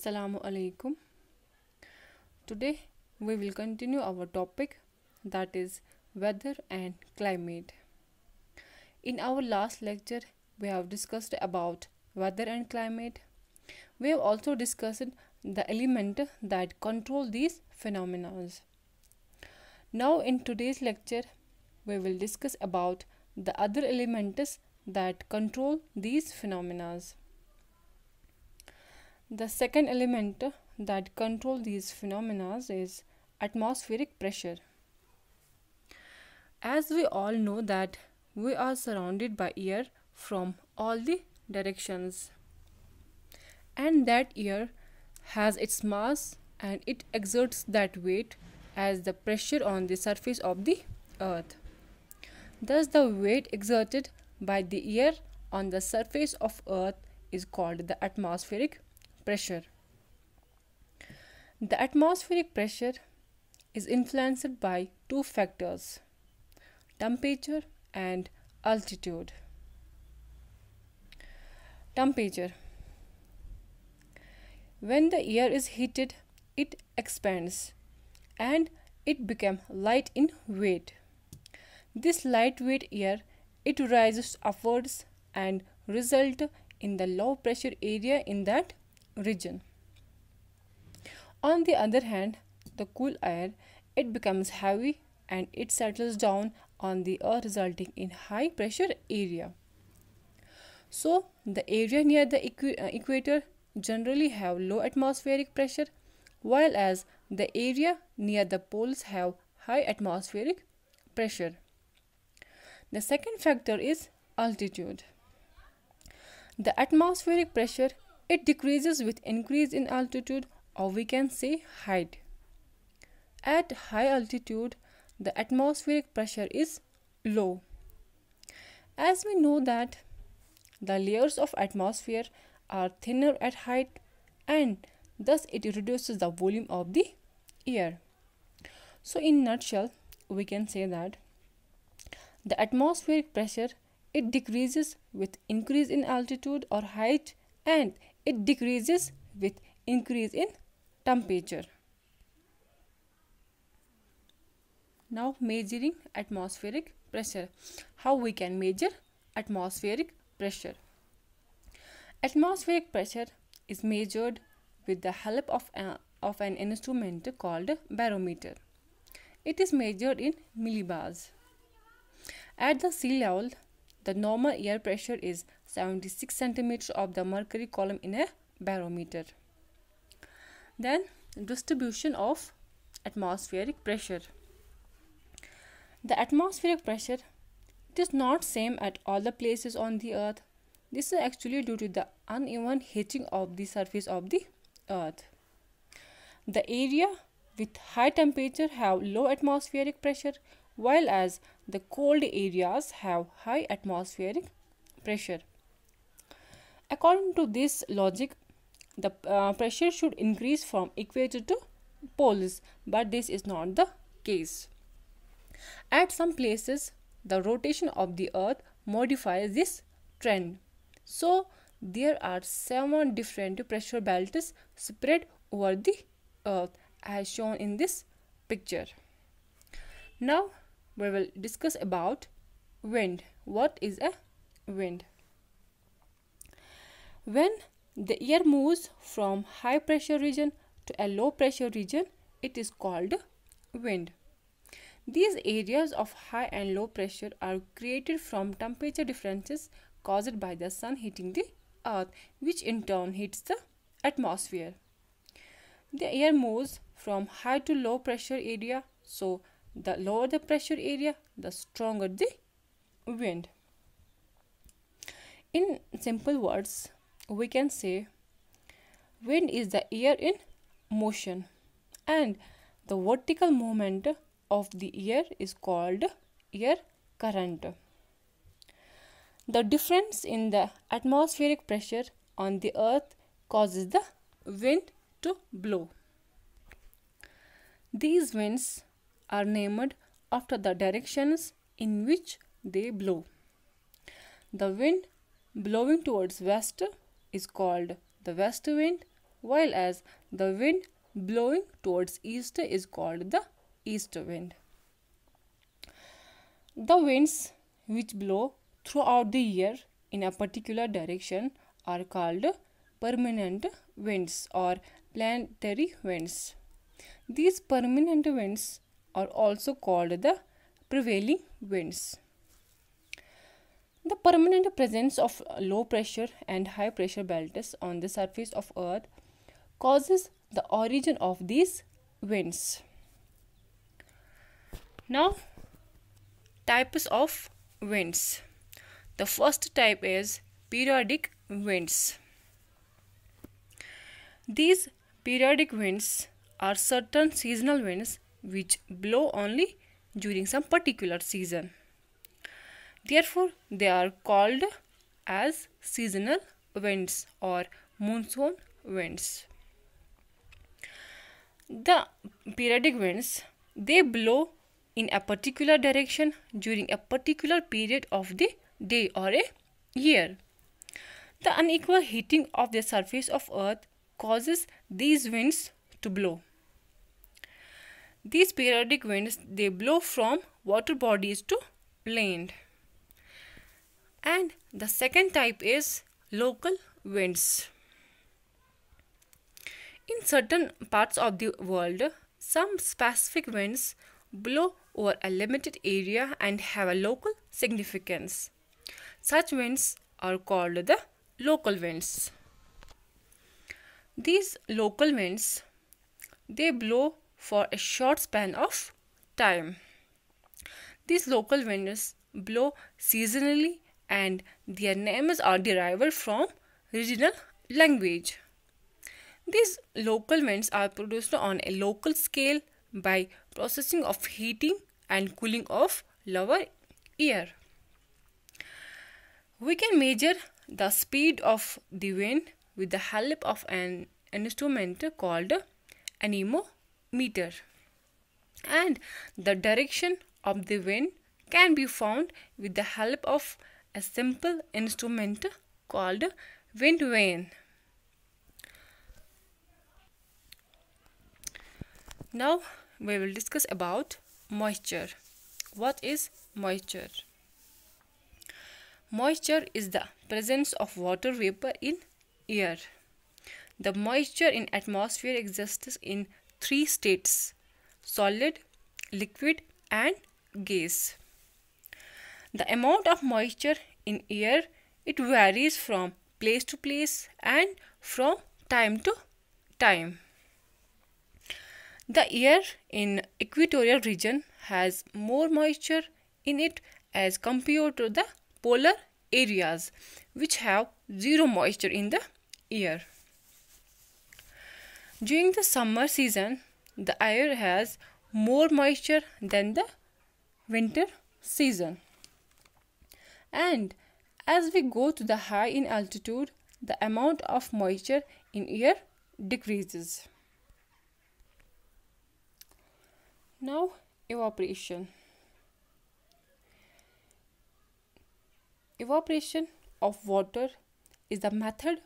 Assalamu alaikum. Today we will continue our topic, that is weather and climate. In our last lecture we have discussed about weather and climate. We have also discussed the element that control these phenomena. Now in today's lecture we will discuss about the other elements that control these phenomena. The second element that control these phenomena is atmospheric pressure. As we all know that we are surrounded by air from all the directions, and that air has its mass and it exerts that weight as the pressure on the surface of the earth. Thus the weight exerted by the air on the surface of earth is called the atmospheric pressure. The atmospheric pressure is influenced by two factors, temperature and altitude. Temperature. When the air is heated, it expands and it becomes light in weight. This lightweight air, it rises upwards and result in the low pressure area in that region. On the other hand, the cool air, it becomes heavy and it settles down on the earth, resulting in high pressure area. So the area near the equator generally have low atmospheric pressure, while as the area near the poles have high atmospheric pressure. The second factor is altitude. The atmospheric pressure, it decreases with increase in altitude, or we can say height. At high altitude, the atmospheric pressure is low. As we know that the layers of atmosphere are thinner at height, and thus it reduces the volume of the air. So in nutshell, we can say that the atmospheric pressure, it decreases with increase in altitude or height, and it decreases with increase in temperature. Now measuring atmospheric pressure. How we can measure atmospheric pressure? Atmospheric pressure is measured with the help of an instrument called barometer. It is measured in millibars. At the sea level, the normal air pressure is 76 centimeters of the mercury column in a barometer. Then distribution of atmospheric pressure. The atmospheric pressure, it is not same at all the places on the earth. This is actually due to the uneven heating of the surface of the earth. The area with high temperature have low atmospheric pressure, while as the cold areas have high atmospheric pressure. According to this logic, the pressure should increase from equator to poles, but this is not the case. At some places, the rotation of the earth modifies this trend. So there are 7 different pressure belts spread over the earth as shown in this picture. Now we will discuss about wind. What is a wind? When the air moves from high pressure region to a low pressure region, it is called wind. These areas of high and low pressure are created from temperature differences caused by the sun heating the earth, which in turn heats the atmosphere. The air moves from high to low pressure area, so the lower the pressure area, the stronger the wind. In simple words, we can say wind is the air in motion, and the vertical movement of the air is called air current. The difference in the atmospheric pressure on the earth causes the wind to blow. These winds are named after the directions in which they blow. The wind blowing towards west is called the west wind, while as the wind blowing towards east is called the east wind. The winds which blow throughout the year in a particular direction are called permanent winds or planetary winds. These permanent winds are also called the prevailing winds. The permanent presence of low pressure and high pressure belts on the surface of Earth causes the origin of these winds. Now, types of winds. The first type is periodic winds. These periodic winds are certain seasonal winds which blow only during some particular season. Therefore, they are called as seasonal winds or monsoon winds. The periodic winds, they blow in a particular direction during a particular period of the day or a year. The unequal heating of the surface of Earth causes these winds to blow. These periodic winds, they blow from water bodies to land. And the second type is local winds. In certain parts of the world, some specific winds blow over a limited area and have a local significance. Such winds are called the local winds. These local winds, they blow for a short span of time. These local winds blow seasonally and their names are derived from regional language. These local winds are produced on a local scale by processing of heating and cooling of lower air. We can measure the speed of the wind with the help of an instrument called anemometer, and the direction of the wind can be found with the help of a simple instrument called wind vane. Now we will discuss about moisture. What is moisture? Moisture is the presence of water vapor in air. The moisture in atmosphere exists in three states: solid, liquid and gas. The amount of moisture in air, it varies from place to place and from time to time. The air in equatorial region has more moisture in it as compared to the polar areas which have zero moisture in the air. During the summer season, the air has more moisture than the winter season. And as we go to the high in altitude, the amount of moisture in air decreases. Now, evaporation. Evaporation of water is the method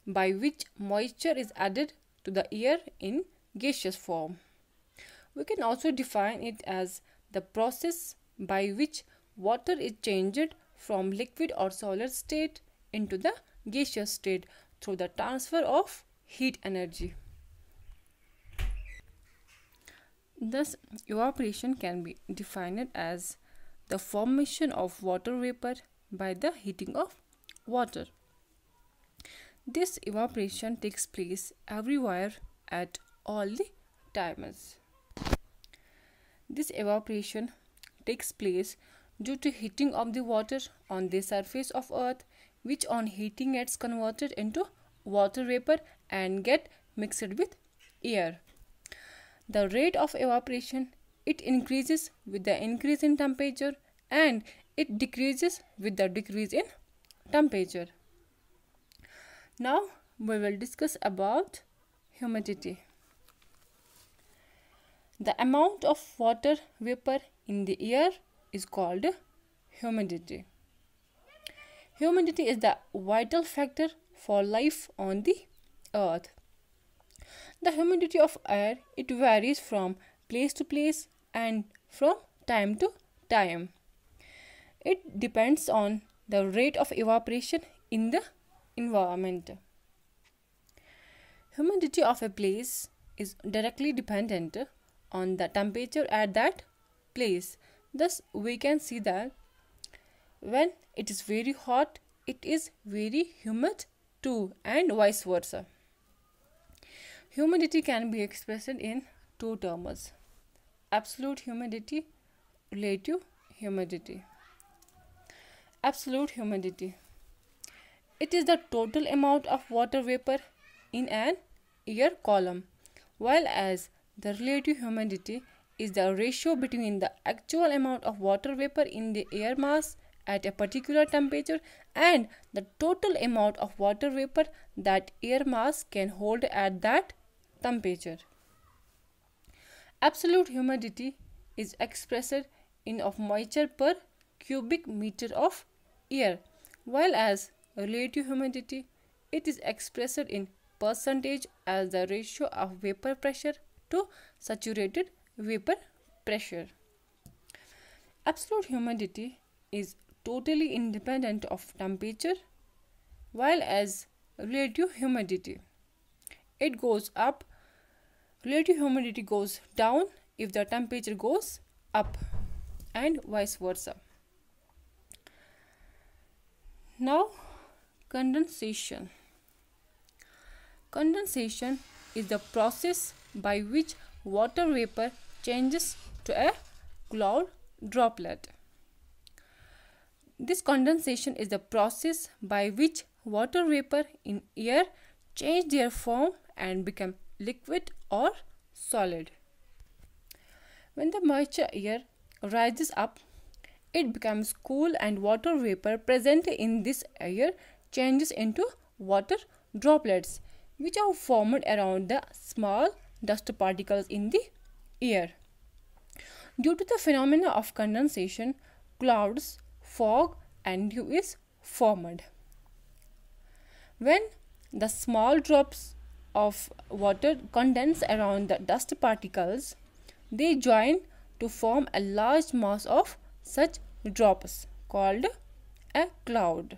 by which moisture is added to the air in gaseous form. We can also define it as the process by which water is changed from liquid or solid state into the gaseous state through the transfer of heat energy. Thus, evaporation can be defined as the formation of water vapor by the heating of water. This evaporation takes place everywhere at all the times. This evaporation takes place due to heating of the water on the surface of Earth, which on heating gets converted into water vapor and get mixed with air. The rate of evaporation, it increases with the increase in temperature and it decreases with the decrease in temperature. Now we will discuss about humidity. The amount of water vapor in the air is called humidity. Humidity is the vital factor for life on the earth. The humidity of air, it varies from place to place and from time to time. It depends on the rate of evaporation in the environment. Humidity of a place is directly dependent on the temperature at that place. Thus, we can see that when it is very hot, it is very humid too, and vice versa. Humidity can be expressed in two terms: absolute humidity, relative humidity. Absolute humidity. It is the total amount of water vapor in an air column, while as the relative humidity is the ratio between the actual amount of water vapor in the air mass at a particular temperature and the total amount of water vapor that air mass can hold at that temperature. Absolute humidity is expressed in of moisture per cubic meter of air, while as relative humidity, it is expressed in percentage as the ratio of vapor pressure to saturated vapor pressure. Absolute humidity is totally independent of temperature, while as relative humidity, it goes up. Relative humidity goes down if the temperature goes up, and vice versa. Now, condensation. Condensation is the process by which water vapor changes to a cloud droplet. This condensation is the process by which water vapor in air change their form and become liquid or solid. When the moisture air rises up, it becomes cool and water vapor present in this air changes into water droplets, which are formed around the small dust particles in the air. Due to the phenomena of condensation, clouds, fog and dew is formed. When the small drops of water condense around the dust particles, they join to form a large mass of such drops called a cloud.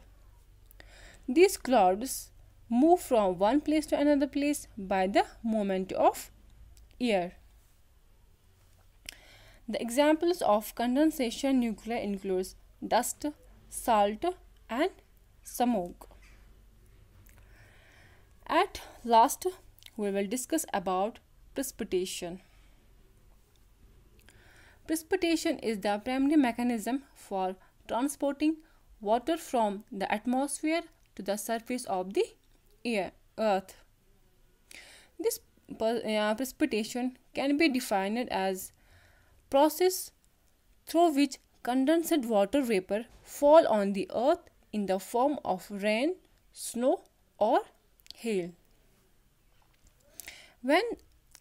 These clouds move from one place to another place by the movement of air. The examples of condensation nuclei includes dust, salt and smoke. At last, we will discuss about precipitation. Precipitation is the primary mechanism for transporting water from the atmosphere to the surface of the earth. This precipitation can be defined as process through which condensed water vapor fall on the earth in the form of rain, snow or hail. When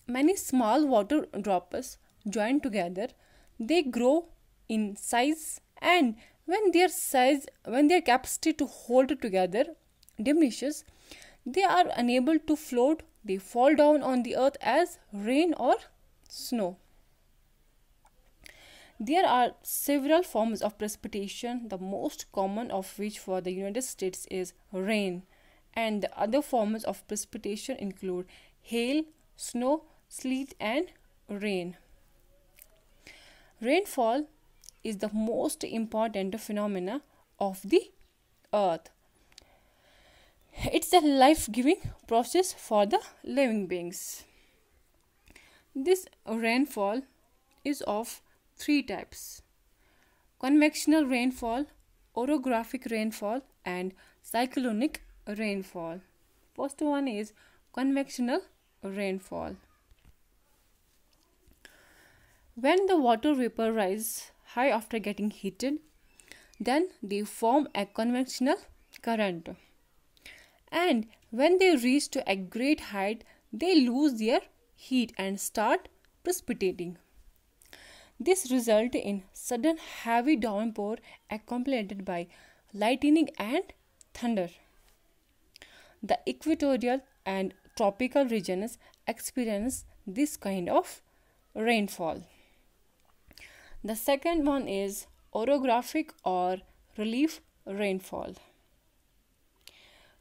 many small water drops join together, they grow in size, and when their capacity to hold together diminishes, they are unable to float. They fall down on the earth as rain or snow. There are several forms of precipitation, the most common of which for the United States is rain, and the other forms of precipitation include hail, snow, sleet and rain. Rainfall is the most important phenomena of the earth. It's a life-giving process for the living beings. This rainfall is of three types: convectional rainfall, orographic rainfall and cyclonic rainfall. First one is convectional rainfall. When the water vapor rises high after getting heated, then they form a convectional current. And when they reach to a great height, they lose their heat and start precipitating. This results in sudden heavy downpour accompanied by lightning and thunder. The equatorial and tropical regions experience this kind of rainfall. The second one is orographic or relief rainfall.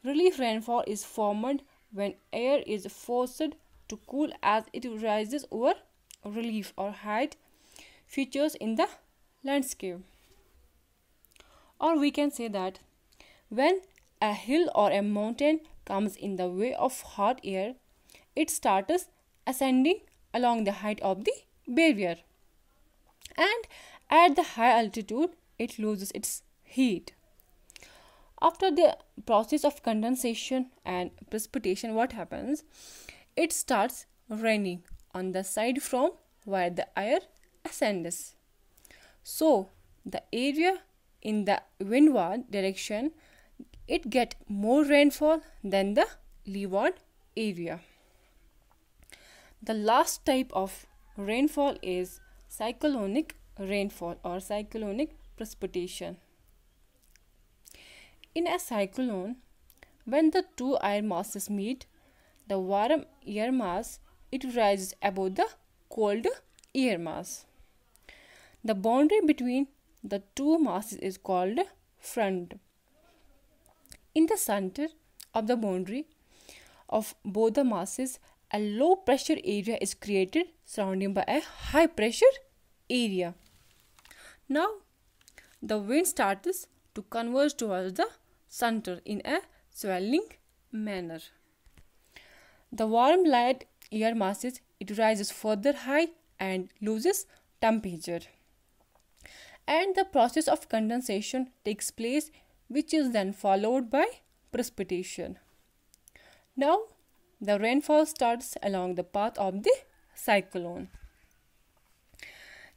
Relief rainfall is formed when air is forced to cool as it rises over relief or height features in the landscape. Or we can say that when a hill or a mountain comes in the way of hot air, it starts ascending along the height of the barrier. And at the high altitude, it loses its heat. After the process of condensation and precipitation, what happens? It starts raining on the side from where the air ascends. So, the area in the windward direction, it get more rainfall than the leeward area. The last type of rainfall is cyclonic rainfall or cyclonic precipitation. In a cyclone, when the two air masses meet, the warm air mass, it rises above the cold air mass. The boundary between the two masses is called front. In the center of the boundary of both the masses, a low pressure area is created surrounded by a high pressure area. Now, the wind starts to converge towards the center in a swelling manner. The warm light air masses, it rises further high and loses temperature. And the process of condensation takes place, which is then followed by precipitation. Now, the rainfall starts along the path of the cyclone.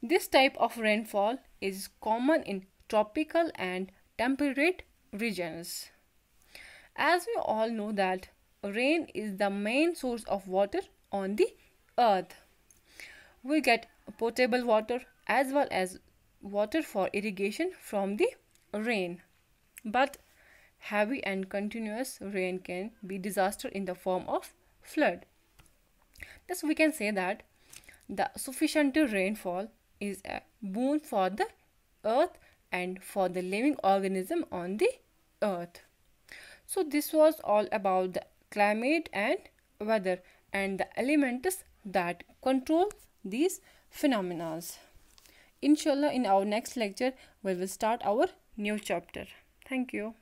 This type of rainfall is common in tropical and temperate regions. As we all know that rain is the main source of water on the earth. We get potable water as well as water for irrigation from the rain. But heavy and continuous rain can be disaster in the form of flood. Thus we can say that the sufficient rainfall is a boon for the earth and for the living organism on the earth. So this was all about the climate and weather and the elements that control these phenomena. Inshallah, in our next lecture we will start our new chapter. Thank you.